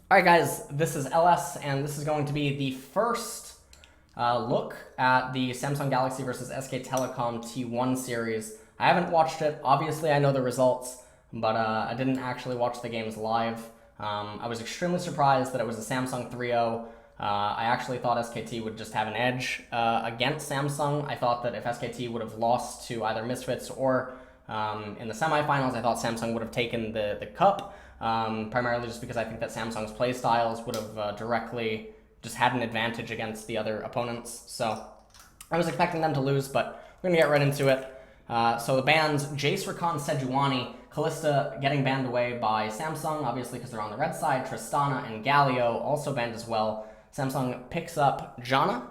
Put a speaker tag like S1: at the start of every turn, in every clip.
S1: Alright guys, this is LS, and this is going to be the first look at the Samsung Galaxy versus SK Telecom T1 series. I haven't watched it. Obviously I know the results, but I didn't actually watch the games live. I was extremely surprised that it was a Samsung 3-0. I actually thought SKT would just have an edge against Samsung. I thought that if SKT would have lost to either Misfits or in the semifinals, I thought Samsung would have taken the cup. Primarily just because I think that Samsung's play styles would have directly just had an advantage against the other opponents. So I was expecting them to lose, but we're going to get right into it. So the bans, Jace, Rakan, Sejuani, Kalista getting banned away by Samsung, obviously because they're on the red side. Tristana and Galio also banned as well. Samsung picks up Janna,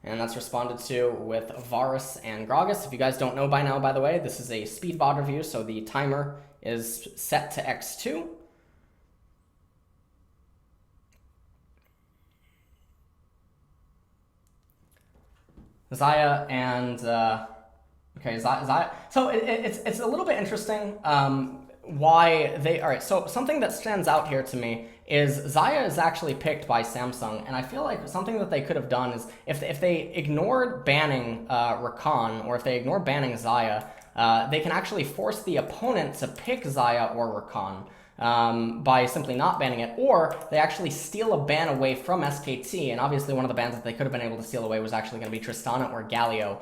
S1: and that's responded to with Varus and Gragas. If you guys don't know by now, by the way, this is a speed VOD review, so the timer is set to X2. Xayah and Xayah. So it's a little bit interesting why they. All right, so something that stands out here to me is Xayah is actually picked by Samsung, and I feel like something that they could have done is if they ignored banning Rakan, or if they ignore banning Xayah, they can actually force the opponent to pick Xayah or Rakan. By simply not banning it, or they actually steal a ban away from SKT, and obviously one of the bans that they could have been able to steal away was actually going to be Tristana or Galio.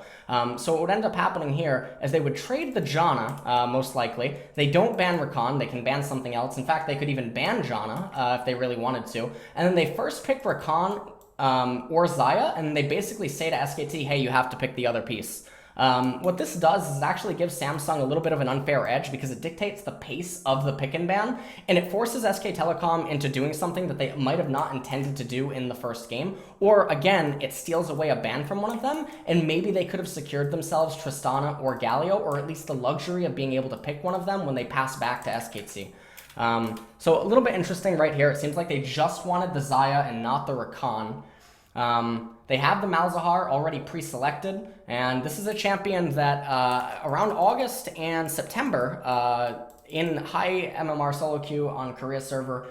S1: So what would end up happening here is they would trade the Janna, most likely. They don't ban Rakan, they can ban something else. In fact, they could even ban Janna if they really wanted to. And then they first pick Rakan or Xayah, and they basically say to SKT, hey, you have to pick the other piece. What this does is actually gives Samsung a little bit of an unfair edge because it dictates the pace of the pick and ban, and it forces SK Telecom into doing something that they might have not intended to do in the first game, or again, it steals away a ban from one of them, and maybe they could have secured themselves Tristana or Galio, or at least the luxury of being able to pick one of them when they pass back to SKT. So a little bit interesting right here. It seems like they just wanted the Xayah and not the Rakan. They have the Malzahar already pre-selected, and this is a champion that around August and September in high MMR solo queue on Korea server,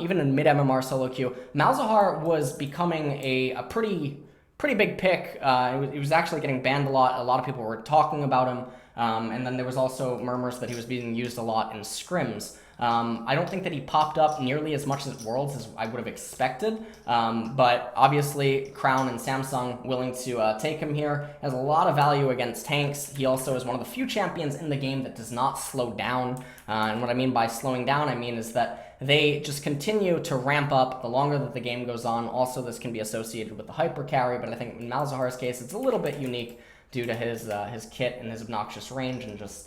S1: even in mid MMR solo queue, Malzahar was becoming a pretty big pick. He was actually getting banned a lot. A lot of people were talking about him, and then there was also murmurs that he was being used a lot in scrims. I don't think that he popped up nearly as much as Worlds as I would have expected, but obviously Crown and Samsung willing to take him here. Has a lot of value against tanks. He also is one of the few champions in the game that does not slow down, and what I mean by slowing down, I mean is that they just continue to ramp up the longer that the game goes on. Also, this can be associated with the hyper carry, but I think in Malzahar's case, it's a little bit unique due to his kit and his obnoxious range and just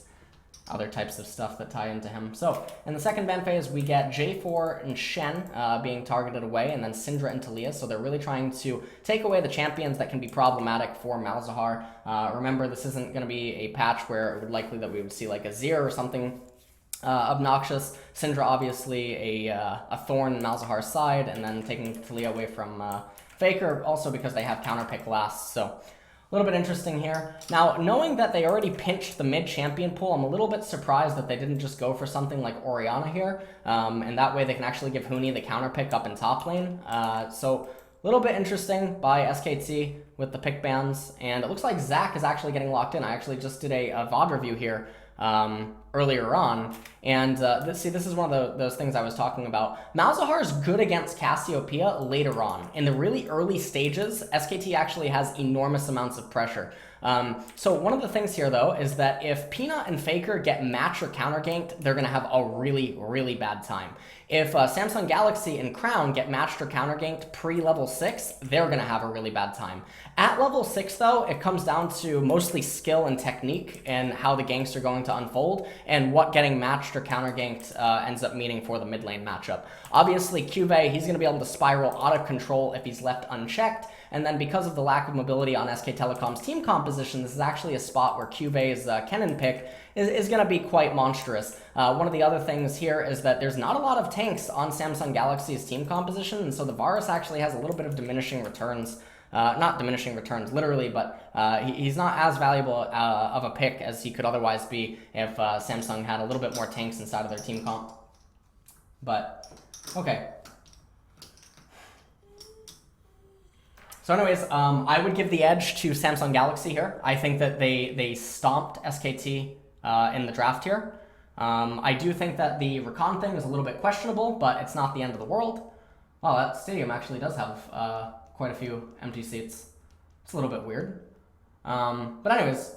S1: other types of stuff that tie into him. So, in the second ban phase, we get J4 and Shen being targeted away, and then Syndra and Talia. So they're really trying to take away the champions that can be problematic for Malzahar. Remember, this isn't going to be a patch where it would likely that we would see like a Zir or something obnoxious. Syndra obviously a thorn in Malzahar's side, and then taking Talia away from Faker, also because they have counter pick last. So a little bit interesting here. Now, knowing that they already pinched the mid champion pool, I'm a little bit surprised that they didn't just go for something like Orianna here, and that way they can actually give Huni the counter pick up in top lane. So a little bit interesting by SKT with the pick bans, and it looks like Zach is actually getting locked in. I actually just did a VOD review here earlier on, and this is one of those things I was talking about. Malzahar is good against Cassiopeia later on. In the really early stages, SKT actually has enormous amounts of pressure. So one of the things here, though, is that if Peanut and Faker get match or counter ganked, they're going to have a really bad time. If Samsung Galaxy and Crown get matched or counter ganked pre-level 6, they're going to have a really bad time. At level 6, though, it comes down to mostly skill and technique and how the ganks are going to unfold and what getting matched or counter ganked ends up meaning for the mid lane matchup. Obviously, Cuvée, he's going to be able to spiral out of control if he's left unchecked, and then because of the lack of mobility on SK Telecom's team composition, this is actually a spot where Cuvé's Kennen pick is going to be quite monstrous. One of the other things here is that there's not a lot of tanks on Samsung Galaxy's team composition, and so the Varus actually has a little bit of diminishing returns. Not diminishing returns literally, but he's not as valuable of a pick as he could otherwise be if Samsung had a little bit more tanks inside of their team comp. But, okay. So anyways, I would give the edge to Samsung Galaxy here. I think that they stomped SKT in the draft here. I do think that the rakan thing is a little bit questionable, but it's not the end of the world. Wow, that stadium actually does have quite a few empty seats. It's a little bit weird. But anyways,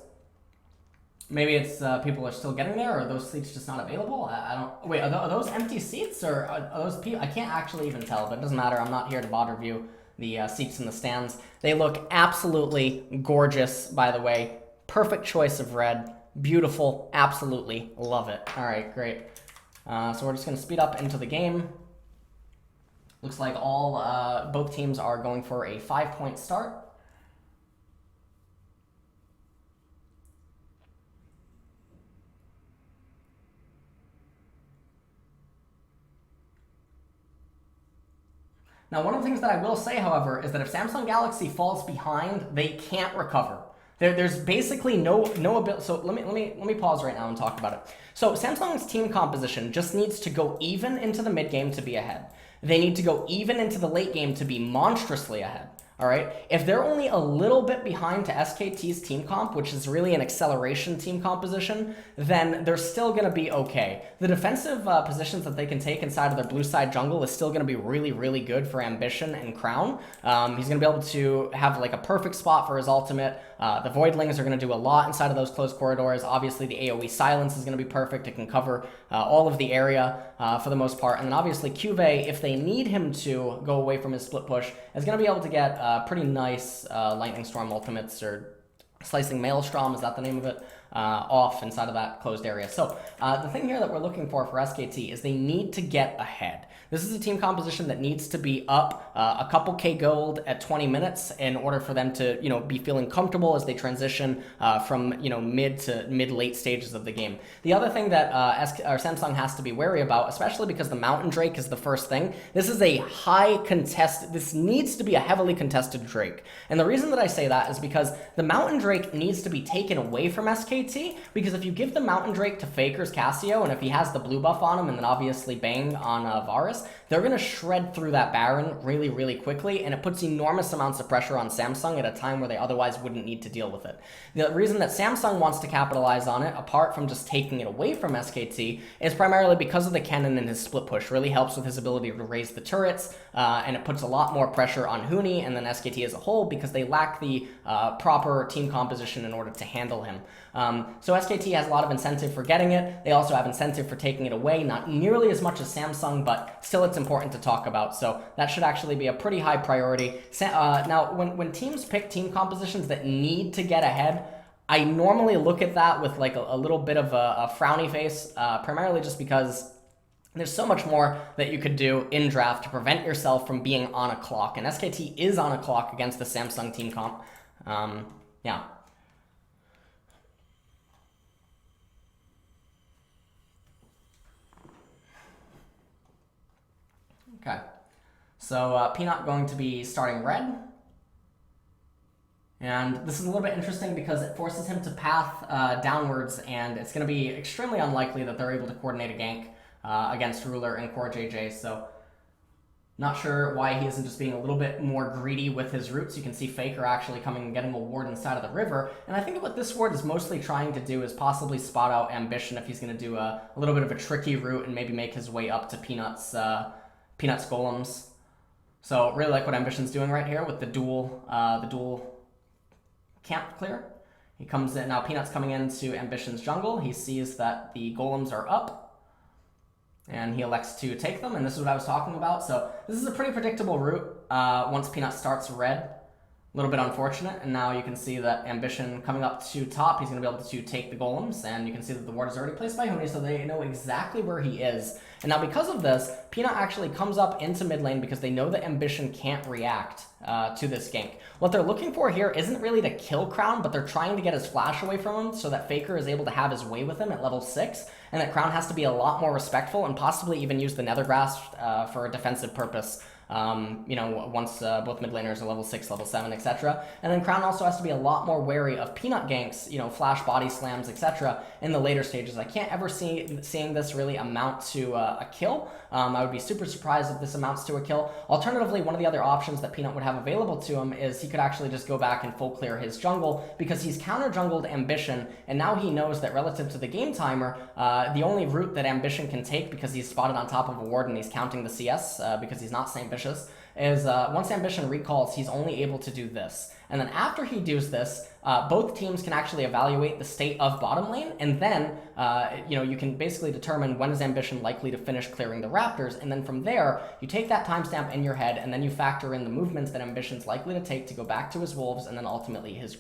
S1: maybe it's people are still getting there, or are those seats just not available? I don't. Wait, are those empty seats, or are those people? I can't actually even tell, but it doesn't matter. I'm not here to bother you. The seats in the stands. They look absolutely gorgeous, by the way. Perfect choice of red. Beautiful. Absolutely love it. All right, great. So we're just going to speed up into the game. Looks like both teams are going for a 5-point start. Now, one of the things that I will say, however, is that if Samsung Galaxy falls behind, they can't recover. There's basically no ability. So let me pause right now and talk about it. So Samsung's team composition just needs to go even into the mid game to be ahead. They need to go even into the late game to be monstrously ahead. All right. If they're only a little bit behind to SKT's team comp, which is really an acceleration team composition, then they're still going to be okay. The defensive positions that they can take inside of their blue side jungle is still going to be really, really good for Ambition and Crown. He's going to be able to have like a perfect spot for his ultimate. The Voidlings are going to do a lot inside of those closed corridors. Obviously, the AoE silence is going to be perfect. It can cover all of the area for the most part. And then obviously, Cuvée, if they need him to go away from his split push, is going to be able to get pretty nice Lightning Storm ultimates, or Slicing Maelstrom, is that the name of it, off inside of that closed area. So the thing here that we're looking for SKT is they need to get ahead. This is a team composition that needs to be up a couple K gold at 20 minutes in order for them to, be feeling comfortable as they transition from, mid to mid-late stages of the game. The other thing that Samsung has to be wary about, especially because the Mountain Drake is the first thing, this is a this needs to be a heavily contested Drake. And the reason that I say that is because the Mountain Drake needs to be taken away from SKT, because if you give the Mountain Drake to Faker's Cassio, and if he has the blue buff on him, and then obviously Bang on Varus, they're going to shred through that Baron really, really quickly, and it puts enormous amounts of pressure on Samsung at a time where they otherwise wouldn't need to deal with it. The reason that Samsung wants to capitalize on it, apart from just taking it away from SKT, is primarily because of the Kennen and his split push. Really helps with his ability to raise the turrets, and it puts a lot more pressure on Huni and then SKT as a whole, because they lack the proper team composition in order to handle him. So SKT has a lot of incentive for getting it. They also have incentive for taking it away, not nearly as much as Samsung, but still it's important to talk about. So that should actually be a pretty high priority. Now, when teams pick team compositions that need to get ahead, I normally look at that with like a little bit of a frowny face, primarily just because there's so much more that you could do in draft to prevent yourself from being on a clock. And SKT is on a clock against the Samsung team comp. Yeah. Okay, so Peanut going to be starting red. And this is a little bit interesting because it forces him to path downwards, and it's going to be extremely unlikely that they're able to coordinate a gank against Ruler and Core JJ, so not sure why he isn't just being a little bit more greedy with his roots. You can see Faker actually coming and getting a ward inside of the river, and I think what this ward is mostly trying to do is possibly spot out Ambition if he's going to do a little bit of a tricky route and maybe make his way up to Peanut's golems. So really like what Ambition's doing right here with the dual camp clear. He comes in now. Peanut's coming into Ambition's jungle. He sees that the golems are up, and he elects to take them. And this is what I was talking about. So this is a pretty predictable route. Once Peanut starts red, a little bit unfortunate. And now you can see that Ambition coming up to top, he's going to be able to take the golems, and you can see that the ward is already placed by Huni, so they know exactly where he is. And now because of this, Peanut actually comes up into mid lane because they know that Ambition can't react to this gank. What they're looking for here isn't really to kill Crown, but they're trying to get his flash away from him so that Faker is able to have his way with him at level 6, and that Crown has to be a lot more respectful and possibly even use the Nether Grasp for a defensive purpose you know, once both mid laners are level 6, level 7, etc. And then Crown also has to be a lot more wary of Peanut ganks, you know, flash body slams, etc. in the later stages. I can't ever see seeing this really amount to a kill. I would be super surprised if this amounts to a kill. Alternatively, one of the other options that Peanut would have available to him is he could actually just go back and full clear his jungle, because he's counter jungled Ambition, and now he knows that relative to the game timer, the only route that Ambition can take, because he's spotted on top of a ward and he's counting the CS because he's not ambitious, is once Ambition recalls, he's only able to do this. And then after he does this, both teams can actually evaluate the state of bottom lane, and then you know, you can basically determine when is Ambition likely to finish clearing the Raptors, and then from there, you take that timestamp in your head, and then you factor in the movements that Ambition's likely to take to go back to his Wolves, and then ultimately his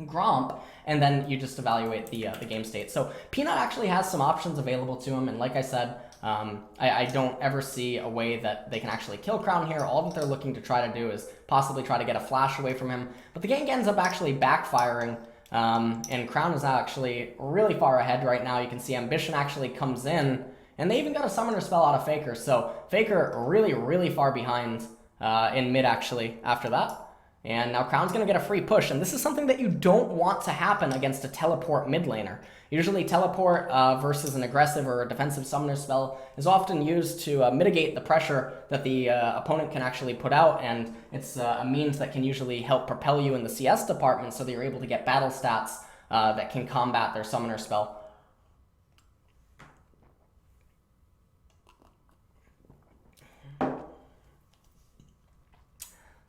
S1: Gromp, and then you just evaluate the game state. So Peanut actually has some options available to him, and like I said, I don't ever see a way that they can actually kill Crown here. All that they're looking to try to do is possibly try to get a flash away from him, but the gank ends up actually backfiring, and Crown is actually really far ahead right now. You can see Ambition actually comes in, and they even got a summoner spell out of Faker, so Faker really far behind in mid actually after that. And now Crown's going to get a free push, and this is something that you don't want to happen against a teleport mid laner. Usually teleport versus an aggressive or a defensive summoner spell is often used to mitigate the pressure that the opponent can actually put out, and it's a means that can usually help propel you in the CS department so that you're able to get battle stats that can combat their summoner spell.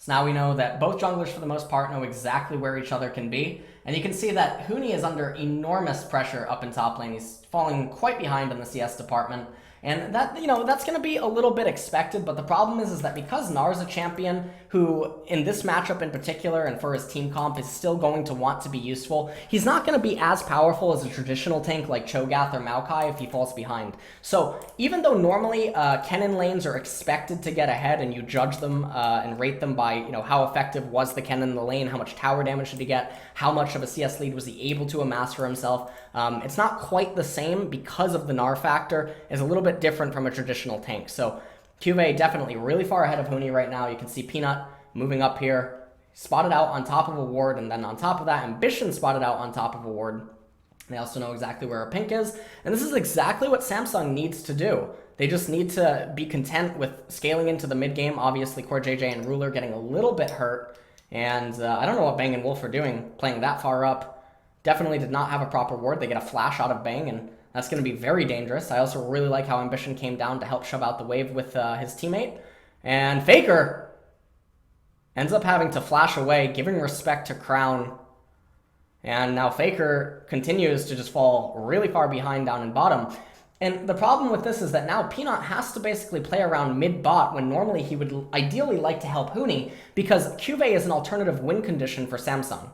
S1: So now we know that both junglers, for the most part, know exactly where each other can be. And you can see that Huni is under enormous pressure up in top lane. He's falling quite behind in the CS department. And that, you know, that's going to be a little bit expected, but the problem is that because Gnar's a champion who, in this matchup in particular, and for his team comp, is still going to want to be useful, he's not going to be as powerful as a traditional tank like Cho'Gath or Maokai if he falls behind. So even though normally Kennen lanes are expected to get ahead and you judge them and rate them by, you know, how effective was the Kennen in the lane, how much tower damage did he get, how much of a CS lead was he able to amass for himself, it's not quite the same because of the Gnar factor. It's a little bit different from a traditional tank. So Cuvée definitely really far ahead of Huni right now. You can see Peanut moving up here, spotted out on top of a ward, and then on top of that, Ambition spotted out on top of a ward. They also know exactly where a pink is, and this is exactly what Samsung needs to do. They just need to be content with scaling into the mid game. Obviously, Core JJ and Ruler getting a little bit hurt, and I don't know what Bang and Wolf are doing, playing that far up. Definitely did not have a proper ward. They get a flash out of Bang, and that's going to be very dangerous. I also really like how Ambition came down to help shove out the wave with his teammate. And Faker ends up having to flash away, giving respect to Crown. And now Faker continues to just fall really far behind down in bottom. And the problem with this is that now Peanut has to basically play around mid-bot when normally he would ideally like to help Huni, because Cuvée is an alternative win condition for Samsung.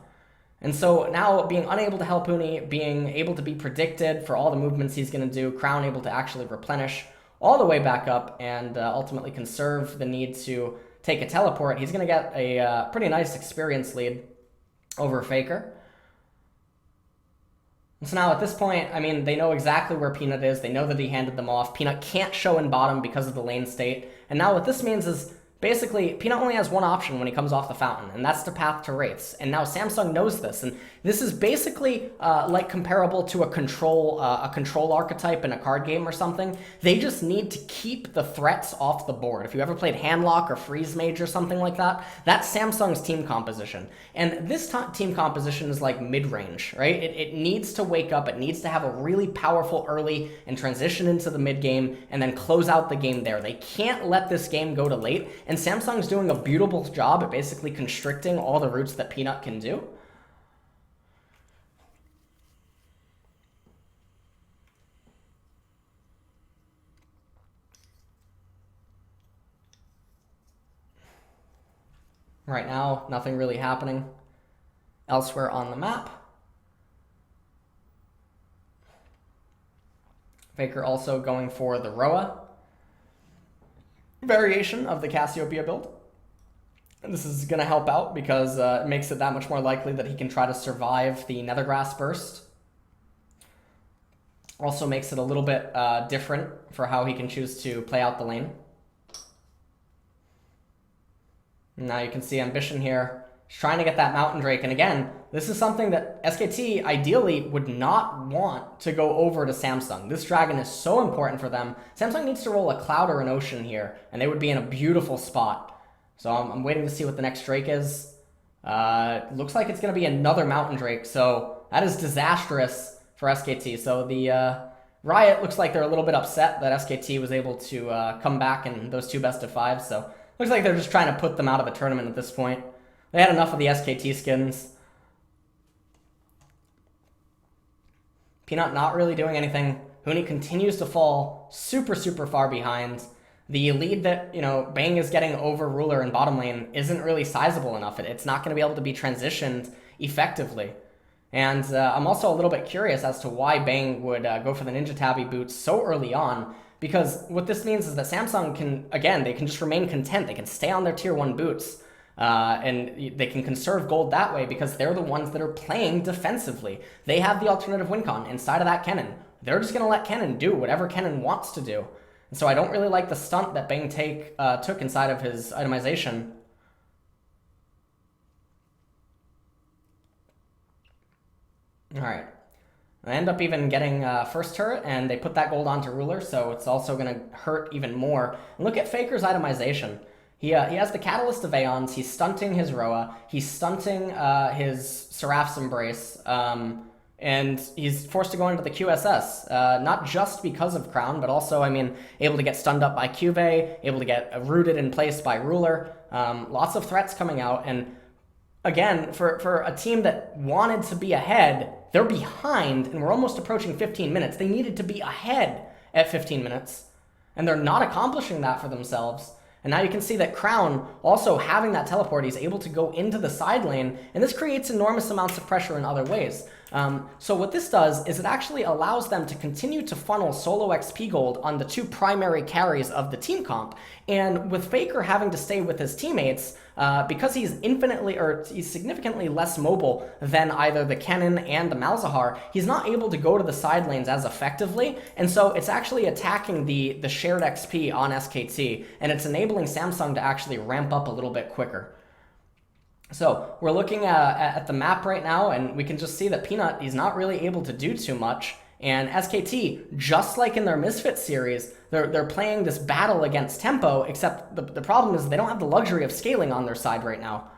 S1: And so now being unable to help Huni, being able to be predicted for all the movements he's going to do, Crown able to actually replenish all the way back up and ultimately conserve the need to take a teleport, he's going to get a pretty nice experience lead over Faker. And so now at this point, I mean, they know exactly where Peanut is. They know that he handed them off. Peanut can't show in bottom because of the lane state. And now what this means is basically, Peanut only has one option when he comes off the fountain, and that's the path to Wraiths. And now Samsung knows this, and this is basically like comparable to a control archetype in a card game or something. They just need to keep the threats off the board. If you ever played Handlock or Freeze Mage or something like that, that's Samsung's team composition. And this team composition is like mid-range, right? It needs to wake up, it needs to have a really powerful early and transition into the mid-game, and then close out the game there. They can't let this game go to late, and Samsung's doing a beautiful job at basically constricting all the routes that Peanut can do. Right now, nothing really happening elsewhere on the map. Faker also going for the Roa variation of the Cassiopeia build. And this is going to help out because it makes it that much more likely that he can try to survive the Nethergrass burst. Also makes it a little bit different for how he can choose to play out the lane. Now you can see Ambition here. He's trying to get that Mountain Drake. And again, this is something that SKT ideally would not want to go over to Samsung. This dragon is so important for them. Samsung needs to roll a Cloud or an Ocean here, and they would be in a beautiful spot. So I'm waiting to see what the next Drake is. Looks like it's going to be another Mountain Drake, so that is disastrous for SKT. So the Riot looks like they're a little bit upset that SKT was able to come back in those 2 best-of-5s. So looks like they're just trying to put them out of the tournament at this point. They had enough of the SKT skins. Peanut not really doing anything. Huni continues to fall super, super far behind. The lead that, Bang is getting over Ruler in bottom lane isn't really sizable enough. It's not going to be able to be transitioned effectively. And I'm also a little bit curious as to why Bang would go for the Ninja Tabby boots so early on, because what this means is that Samsung can, again, they can just remain content. They can stay on their tier 1 boots. And they can conserve gold that way because they're the ones that are playing defensively. They have the alternative win con inside of that Kennen. They're just going to let Kennen do whatever Kennen wants to do. And so I don't really like the stunt that Bang took inside of his itemization. Alright. I end up even getting first turret, and they put that gold onto Ruler, so it's also going to hurt even more. And look at Faker's itemization. He has the Catalyst of Aeons, he's stunting his Roa, he's stunting his Seraph's Embrace, and he's forced to go into the QSS, not just because of Crown, but also, able to get stunned up by Cuvée, able to get rooted in place by Ruler, lots of threats coming out, and again, for a team that wanted to be ahead, they're behind, and we're almost approaching 15 minutes. They needed to be ahead at 15 minutes, and they're not accomplishing that for themselves. And now you can see that Crown, also having that teleport, he's able to go into the side lane, and this creates enormous amounts of pressure in other ways. So what this does is it actually allows them to continue to funnel solo XP gold on the 2 primary carries of the team comp. And with Faker having to stay with his teammates, because he's significantly less mobile than either the Kennen and the Malzahar, he's not able to go to the side lanes as effectively, and so it's actually attacking the shared XP on SKT, and it's enabling Samsung to actually ramp up a little bit quicker. So we're looking at the map right now, and we can just see that Peanut, he's not really able to do too much. And SKT, just like in their Misfit series, they're playing this battle against tempo, except the problem is they don't have the luxury of scaling on their side right now.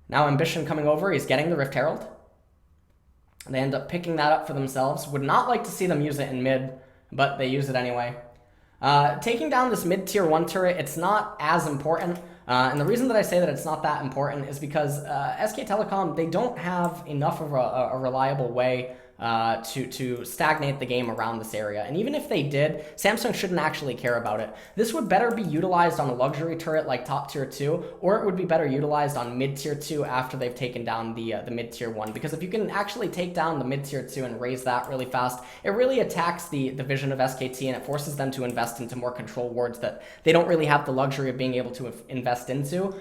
S1: Now Ambition coming over, he's getting the Rift Herald. They end up picking that up for themselves. Would not like to see them use it in mid, but they use it anyway. Taking down this mid tier 1 turret, it's not as important. And the reason that I say that it's not that important is because SK Telecom, they don't have enough of a reliable way to stagnate the game around this area. And even if they did, Samsung shouldn't actually care about it. This would better be utilized on a luxury turret like top tier 2, or it would be better utilized on mid tier 2 after they've taken down the mid tier 1. Because if you can actually take down the mid tier 2 and raise that really fast, it really attacks the vision of SKT, and it forces them to invest into more control wards that they don't really have the luxury of being able to invest into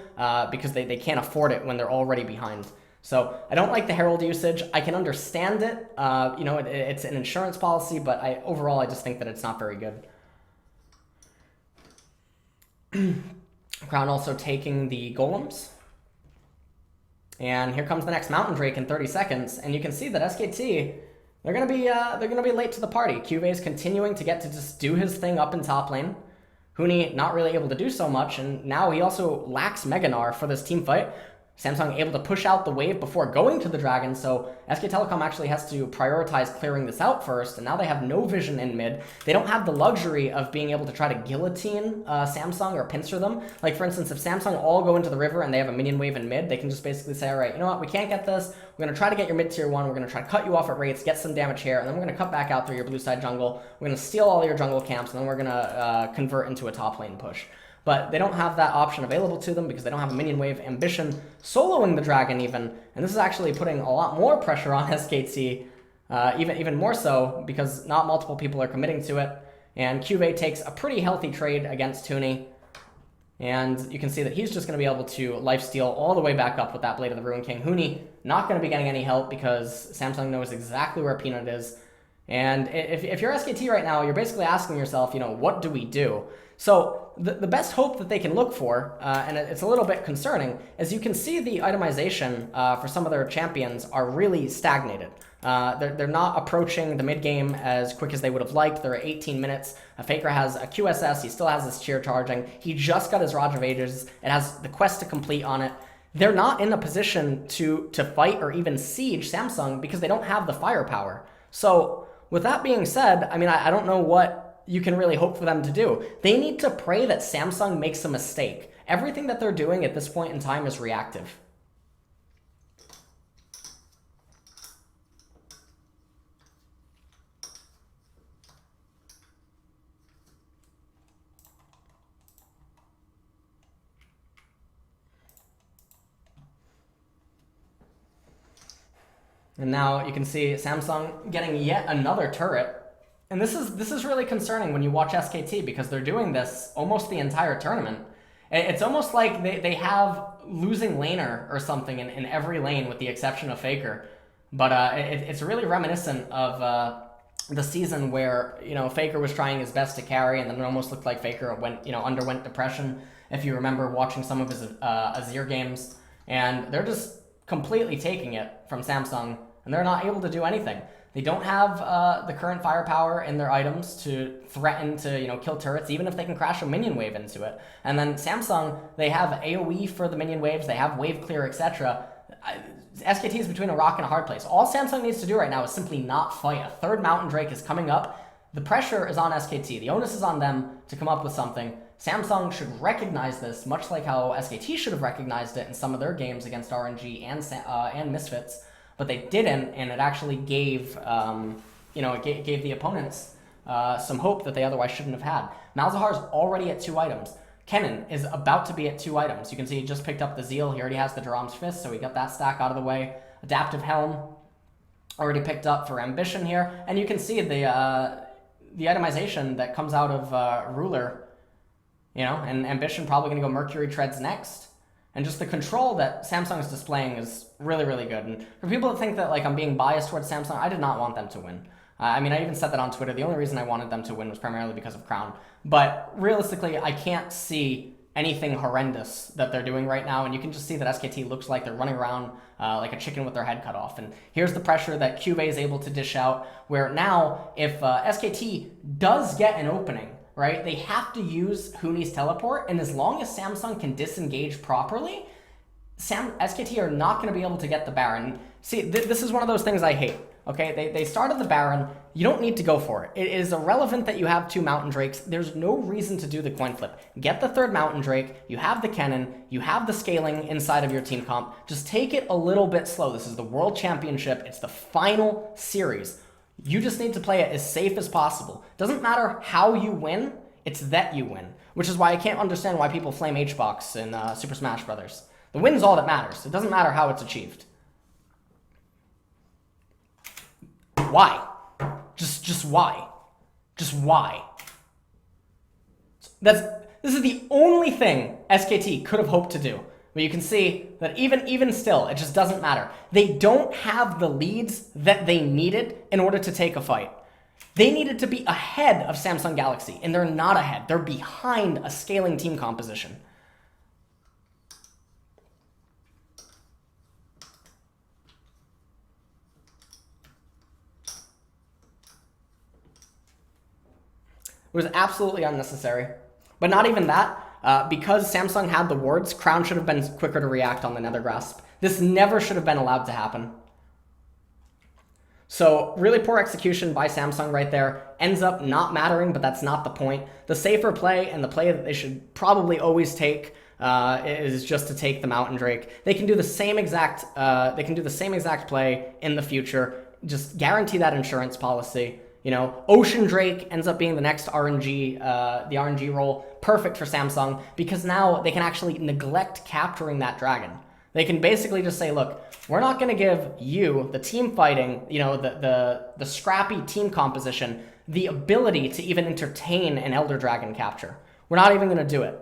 S1: because they can't afford it when they're already behind. So I don't like the Herald usage. I can understand it. It's an insurance policy, but overall I just think that it's not very good. Crown also taking the golems. And here comes the next Mountain Drake in 30 seconds. And you can see that SKT, they're gonna be late to the party. Cuvée is continuing to get to just do his thing up in top lane. Huni not really able to do so much, and now he also lacks Mega Gnar for this team fight. Samsung able to push out the wave before going to the dragon, so SK Telecom actually has to prioritize clearing this out first, and now they have no vision in mid. They don't have the luxury of being able to try to guillotine Samsung or pincer them. Like, for instance, if Samsung all go into the river and they have a minion wave in mid, they can just basically say, all right, you know what, we can't get this. We're going to try to get your mid tier 1. We're going to try to cut you off at rates, get some damage here, and then we're going to cut back out through your blue side jungle. We're going to steal all your jungle camps, and then we're going to convert into a top lane push. But they don't have that option available to them because they don't have a minion wave. Ambition soloing the dragon even, and this is actually putting a lot more pressure on SKT, even more so because not multiple people are committing to it. And Cuvée takes a pretty healthy trade against Huni, and you can see that he's just going to be able to lifesteal all the way back up with that Blade of the Ruin King. Huni not going to be getting any help because Samsung knows exactly where Peanut is. And if you're SKT right now, you're basically asking yourself, you know, what do we do? So the best hope that they can look for, and it's a little bit concerning, is you can see the itemization for some of their champions are really stagnated. They're not approaching the mid game as quick as they would have liked. They're at 18 minutes. Faker has a QSS. He still has his cheer charging. He just got his Raj of Ages. It has the quest to complete on it. They're not in a position to fight or even siege Samsung because they don't have the firepower. So with that being said, I mean, I don't know what you can really hope for them to do. They need to pray that Samsung makes a mistake. Everything that they're doing at this point in time is reactive. And now you can see Samsung getting yet another turret. And this is really concerning when you watch SKT because they're doing this almost the entire tournament. It's almost like they have losing laner or something in every lane with the exception of Faker. But it's really reminiscent of the season where, you know, Faker was trying his best to carry and then it almost looked like Faker underwent depression. If you remember watching some of his Azir games. And they're just completely taking it from Samsung, and they're not able to do anything. They don't have the current firepower in their items to threaten to, you know, kill turrets, even if they can crash a minion wave into it. And then Samsung, they have AoE for the minion waves, they have wave clear, etc. SKT is between a rock and a hard place. All Samsung needs to do right now is simply not fight. A third Mountain Drake is coming up. The pressure is on SKT. The onus is on them to come up with something. Samsung should recognize this, much like how SKT should have recognized it in some of their games against RNG and Misfits, but they didn't, and it actually gave gave the opponents some hope that they otherwise shouldn't have had. Malzahar's already at 2 items. Kennen is about to be at 2 items. You can see he just picked up the Zeal. He already has the Durham's Fist, so he got that stack out of the way. Adaptive Helm already picked up for Ambition here, and you can see the itemization that comes out of Ruler. You know, and Ambition probably going to go Mercury Treads next. And just the control that Samsung is displaying is really, really good. And for people that think that, like, I'm being biased towards Samsung, I did not want them to win. I mean, I even said that on Twitter. The only reason I wanted them to win was primarily because of Crown. But realistically, I can't see anything horrendous that they're doing right now. And you can just see that SKT looks like they're running around like a chicken with their head cut off. And here's the pressure that QA is able to dish out, where now if SKT does get an opening, right, they have to use Huni's teleport, and as long as Samsung can disengage properly, SKT are not going to be able to get the Baron. See, this is one of those things I hate, okay? They started the Baron. You don't need to go for it. It is irrelevant that you have 2 Mountain Drakes. There's no reason to do the coin flip. Get the 3rd Mountain Drake. You have the Kennen. You have the scaling inside of your team comp. Just take it a little bit slow. This is the World Championship. It's the final series. You just need to play it as safe as possible. Doesn't matter how you win, it's that you win. Which is why I can't understand why people flame HBox in Super Smash Brothers. The win's all that matters. It doesn't matter how it's achieved. Why? Just why? Just why? This is the only thing SKT could have hoped to do. But you can see that even still, it just doesn't matter. They don't have the leads that they needed in order to take a fight. They needed to be ahead of Samsung Galaxy, and they're not ahead. They're behind a scaling team composition. It was absolutely unnecessary. But not even that. Because Samsung had the wards, Crown should have been quicker to react on the Nether Grasp. This never should have been allowed to happen. So really poor execution by Samsung right there. Ends up not mattering, but that's not the point. The safer play, and the play that they should probably always take, is just to take the Mountain Drake. They can do the same exact play in the future. Just guarantee that insurance policy. You know, Ocean Drake ends up being the next RNG, the RNG role, perfect for Samsung, because now they can actually neglect capturing that dragon. They can basically just say, look, we're not going to give you, the team fighting, you know, the scrappy team composition, the ability to even entertain an Elder Dragon capture. We're not even going to do it.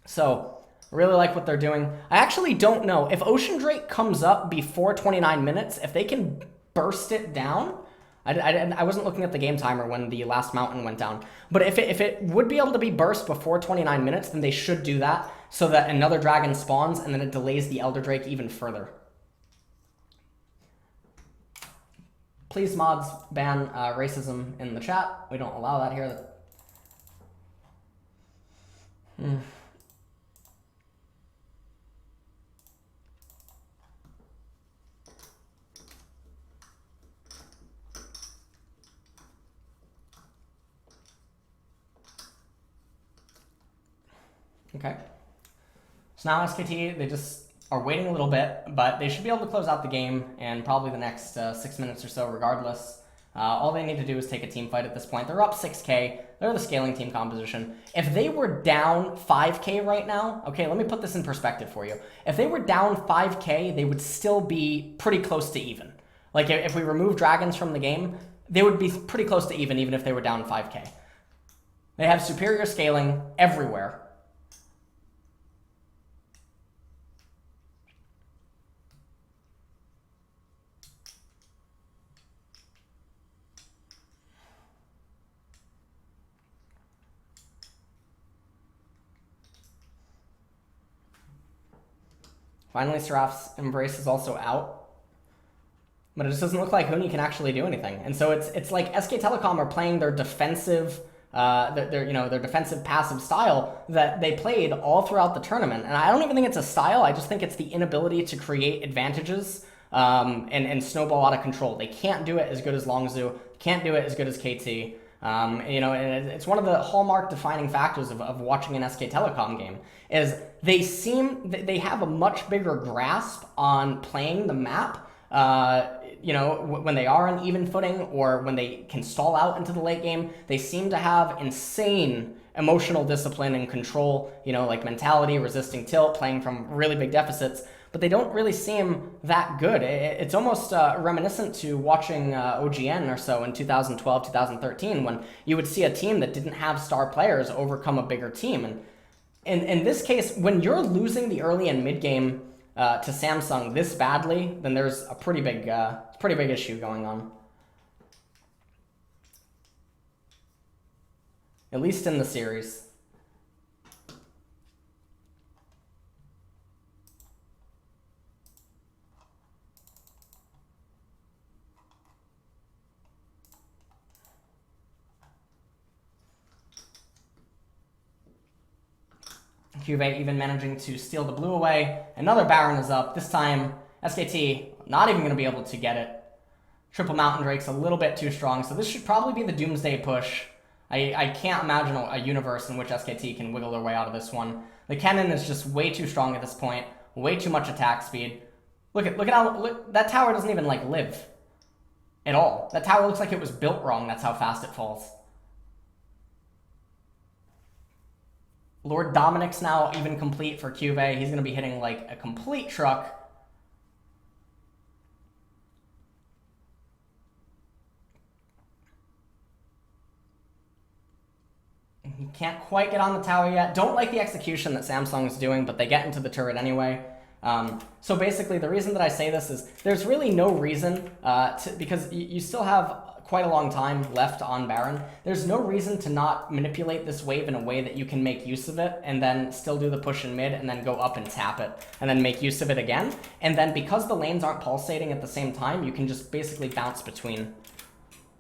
S1: So, I really like what they're doing. I actually don't know. If Ocean Drake comes up before 29 minutes, if they can burst it down, I wasn't looking at the game timer when the last mountain went down. But if it would be able to be burst before 29 minutes, then they should do that so that another dragon spawns and then it delays the Elder Drake even further. Please, mods, ban racism in the chat. We don't allow that here. Okay. So now SKT, they just are waiting a little bit, but they should be able to close out the game in probably the next 6 minutes or so regardless. All they need to do is take a team fight at this point. They're up 6k. They're the scaling team composition. If they were down 5k right now, okay, let me put this in perspective for you. If they were down 5k, they would still be pretty close to even. Like if we remove dragons from the game, they would be pretty close to even if they were down 5k. They have superior scaling everywhere. Finally, Seraph's Embrace is also out. But it just doesn't look like Huni can actually do anything. And so it's like SK Telecom are playing their defensive, their defensive passive style that they played all throughout the tournament. And I don't even think it's a style. I just think it's the inability to create advantages and snowball out of control. They can't do it as good as Longzhu. Can't do it as good as KT. And it's one of the hallmark defining factors of watching an SK Telecom game is they have a much bigger grasp on playing the map, when they are on even footing or when they can stall out into the late game. They seem to have insane emotional discipline and control, like mentality, resisting tilt, playing from really big deficits, but they don't really seem that good. It's almost reminiscent to watching OGN or so in 2012, 2013, when you would see a team that didn't have star players overcome a bigger team. And in this case, when you're losing the early and mid game to Samsung this badly, then there's a pretty big issue going on. At least in the series. Cuvée even managing to steal the blue away. Another Baron is up. This time, SKT not even going to be able to get it. Triple Mountain Drake's a little bit too strong, so this should probably be the Doomsday push. I can't imagine a universe in which SKT can wiggle their way out of this one. The cannon is just way too strong at this point. Way too much attack speed. Look at how that tower doesn't even live at all. That tower looks like it was built wrong. That's how fast it falls. Lord Dominic's now even complete for Cuvée. He's going to be hitting a complete truck. He can't quite get on the tower yet. Don't like the execution that Samsung is doing, but they get into the turret anyway. So basically, the reason that I say this is there's really no reason because you still have quite a long time left on Baron. There's no reason to not manipulate this wave in a way that you can make use of it and then still do the push in mid and then go up and tap it and then make use of it again. And then because the lanes aren't pulsating at the same time, you can just basically bounce between.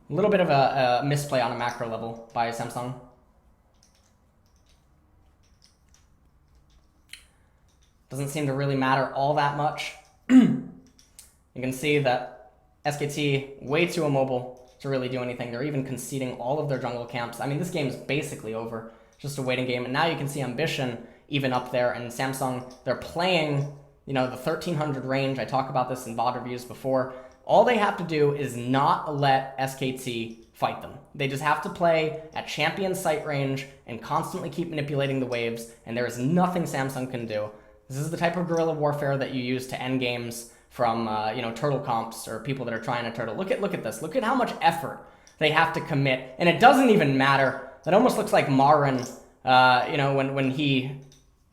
S1: A little bit of a misplay on a macro level by Samsung. Doesn't seem to really matter all that much. You can see that SKT way too immobile to really do anything. They're even conceding all of their jungle camps. I mean, this game is basically over. Just a waiting game. And now you can see Ambition even up there. And Samsung, they're playing, the 1300 range. I talked about this in VOD reviews before. All they have to do is not let SKT fight them. They just have to play at champion sight range and constantly keep manipulating the waves. And there is nothing Samsung can do. This is the type of guerrilla warfare that you use to end games from turtle comps or people that are trying to turtle. Look at this. Look at how much effort they have to commit, and it doesn't even matter. That almost looks like Marin, when he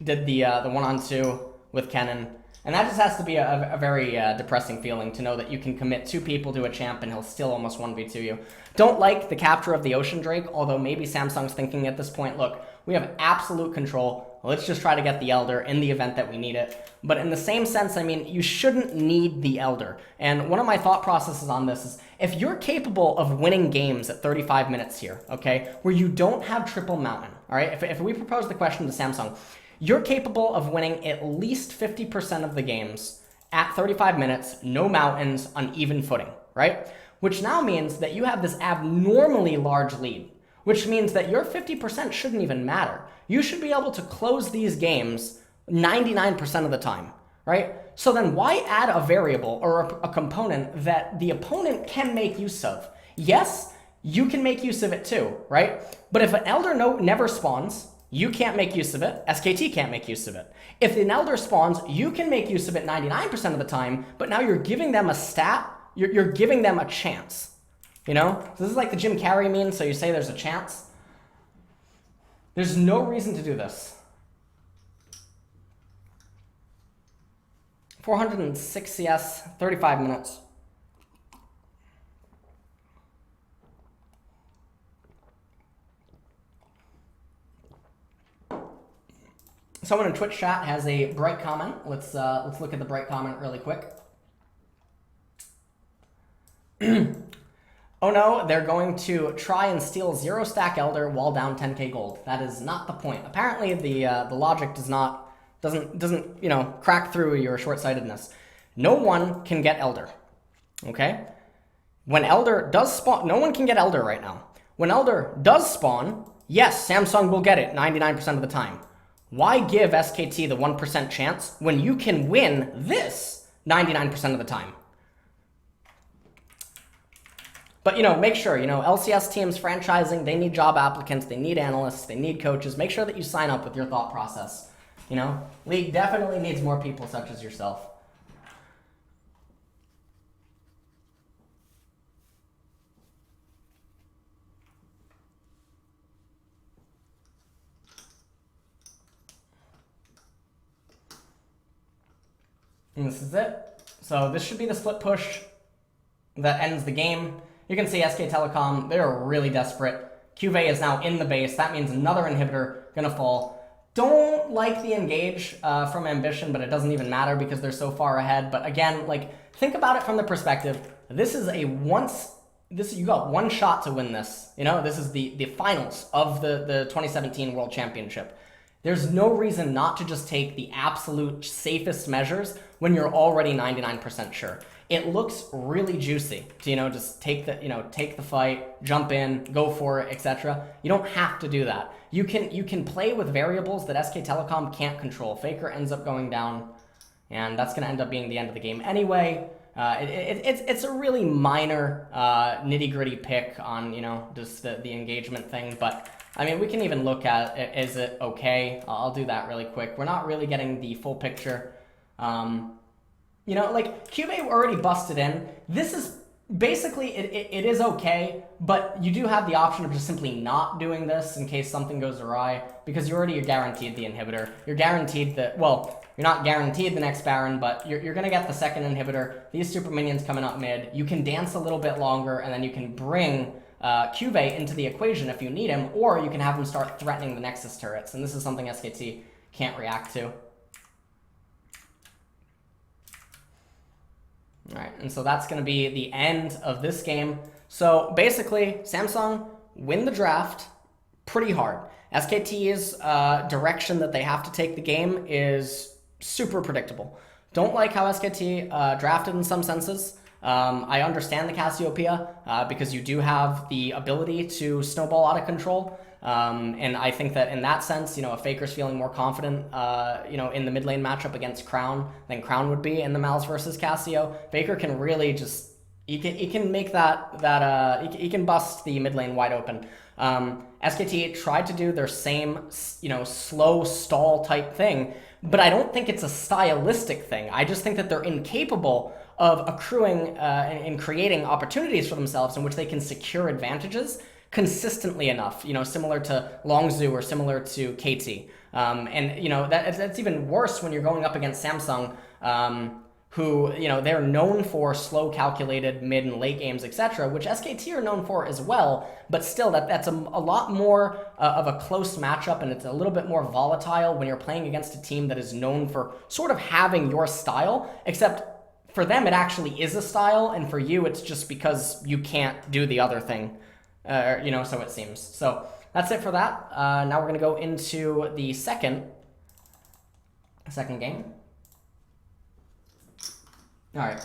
S1: did the 1-on-2 with Kennen. And that just has to be a very depressing feeling to know that you can commit 2 people to a champ and he'll still almost 1v2 you. Don't like the capture of the Ocean Drake, although maybe Samsung's thinking at this point, look, we have absolute control. Let's just try to get the Elder in the event that we need it. But in the same sense, I mean, you shouldn't need the Elder. And one of my thought processes on this is, if you're capable of winning games at 35 minutes here, okay, where you don't have triple mountain, all right, if we propose the question to Samsung, you're capable of winning at least 50% of the games at 35 minutes, no mountains, on even footing, right? Which now means that you have this abnormally large lead, which means that your 50% shouldn't even matter. You should be able to close these games 99% of the time, right? So then why add a variable or a component that the opponent can make use of? Yes, you can make use of it too, right? But if an Elder never spawns, you can't make use of it. SKT can't make use of it. If an Elder spawns, you can make use of it 99% of the time, but now you're giving them a stat, you're giving them a chance, you know? So this is like the Jim Carrey meme, so you say there's a chance. There's no reason to do this. 406 CS, 35 minutes. Someone in Twitch chat has a bright comment. Let's look at the bright comment really quick. Oh no, they're going to try and steal 0 stack Elder while down 10k gold. That is not the point. Apparently the logic doesn't you know, crack through your short-sightedness. No one can get Elder. Okay? When Elder does spawn, no one can get Elder right now. When Elder does spawn, yes, Samsung will get it 99% of the time. Why give SKT the 1% chance when you can win this 99% of the time? But, you know, make sure, you know, LCS teams, franchising, they need job applicants, they need analysts, they need coaches. Make sure that you sign up with your thought process. You know, League definitely needs more people such as yourself. And this is it. So this should be the split push that ends the game. You can see SK Telecom, they're really desperate. Cuvée is now in the base. That means another inhibitor gonna fall. Don't like the engage from Ambition, but it doesn't even matter because they're so far ahead. But again, like, think about it from the perspective, this is you got one shot to win this. You know, this is the finals of the 2017 World Championship. There's no reason not to just take the absolute safest measures when you're already 99% sure. It looks really juicy to, you know, just take the fight, jump in, go for it, etc. You don't have to do that. You can play with variables that SK Telecom can't control. Faker ends up going down, and that's going to end up being the end of the game anyway. It's a really minor nitty-gritty pick on, you know, just the engagement thing, but I mean, we can even look at, is it okay? I'll do that really quick. We're not really getting the full picture. You know, like, Cuvée already busted in. This is basically, it is okay, but you do have the option of just simply not doing this in case something goes awry, because you're guaranteed the inhibitor. You're guaranteed that, well, you're not guaranteed the next Baron, but you're going to get the second inhibitor. These super minions coming up mid. You can dance a little bit longer, and then you can bring Cuvée into the equation if you need him, or you can have him start threatening the Nexus turrets, and this is something SKT can't react to. All right, and so that's going to be the end of this game. So basically, Samsung win the draft pretty hard. SKT's direction that they have to take the game is super predictable. Don't like how SKT drafted in some senses. I understand the Cassiopeia because you do have the ability to snowball out of control. And I think that in that sense, you know, if Faker's feeling more confident, you know, in the mid lane matchup against Crown than Crown would be in the Mal's versus Cassio, Faker can really just, he can make he can bust the mid lane wide open. SKT tried to do their same, you know, slow stall type thing, but I don't think it's a stylistic thing. I just think that they're incapable of accruing and creating opportunities for themselves in which they can secure advantages consistently enough, you know, similar to Longzhu or similar to KT. And, you know, that's even worse when you're going up against Samsung, who, you know, they're known for slow, calculated mid and late games, etc., which SKT are known for as well, but still, that's a lot more of a close matchup, and it's a little bit more volatile when you're playing against a team that is known for sort of having your style, except for them, it actually is a style, and for you, it's just because you can't do the other thing, you know, so it seems. So that's it for that. Now we're going to go into the second game. All right.